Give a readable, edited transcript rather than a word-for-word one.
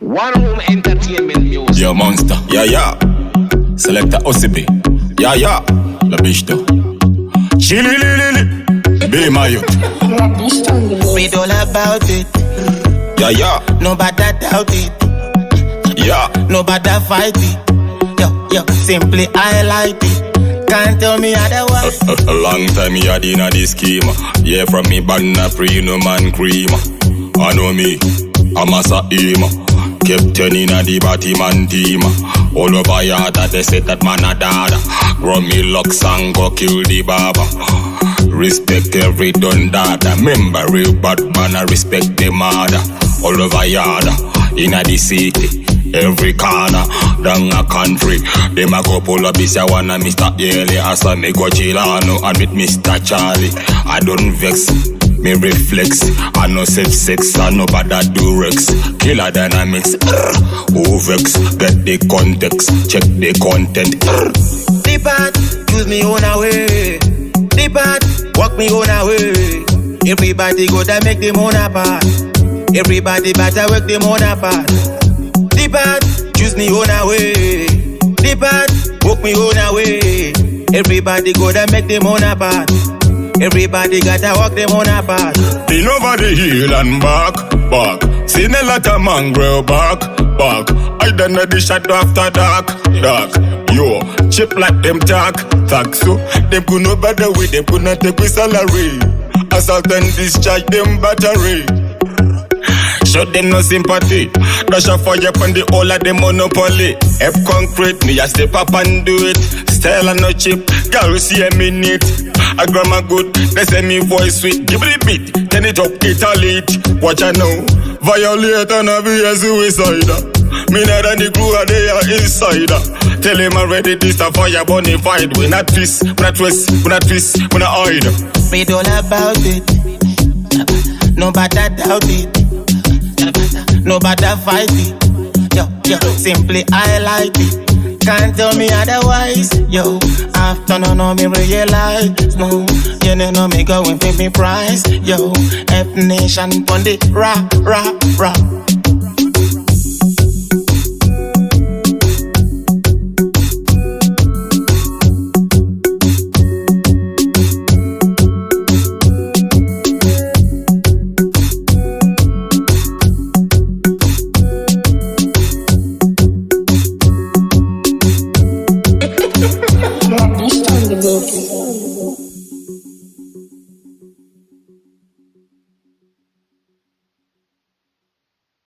One Room Entertainment Music. Yo, monster. Yeah, yeah. Selecta OCB. Yeah, yeah. La biche though. Chili, lili. Be my youth. Read all about it. Yeah, yeah. Nobody doubt it. Yeah. Nobody fight it. Yo, simply I like it. Can't tell me otherwise. A long time me had in a this scheme. Yeah, from me banana free, no man cream. I know me, I'm a sa-aim. Kept turning a the body man team. All over yada, they said that man a dada. Grow me locks and go kill the barber. Respect every done dada. Remember real bad man, I respect the mother. All over yada, in a the city, every corner, down a country. Them a go pull up, this I wanna Mr. Yele. As I me go Chilano and with Mr. Charlie. I don't vex, me reflex. I no safe sex, I no bad do rex. Killer dynamics, who vex? Get the context, check the content. The bad, choose me on a way. The bad, walk me on a way. Everybody go to make them on a part. Everybody better work them on a part. The bad, choose me on a way. The bad, walk me on a way. Everybody go to make them on a part. Everybody gotta walk them on a part. Been over the hill and back. Seen a lot of man grow back. I done the shadow after dark. Yo, chip like them talk so them could no better with them could not take with salary. Assault and discharge them battery. Show them no sympathy. Dash a fire upon the whole of the monopoly. F concrete, me a step up and do it. Style and no chip, girl see a minute. A grammar good, they say me voice sweet. Give it a beat, turn it up, it a lead. Watch I know, violate and be a suicider. Me not and the crew are they are insider. Tell him already this a fire bunny fight. We not twist, we not twist, we not twist, we not hide. Read all about it. Nobody doubt it. Nobody fight it. Yo, simply I like it. Can't tell me otherwise. Yo, after no me realize. No, you know me going for me price. Yo, F Nation on the rah.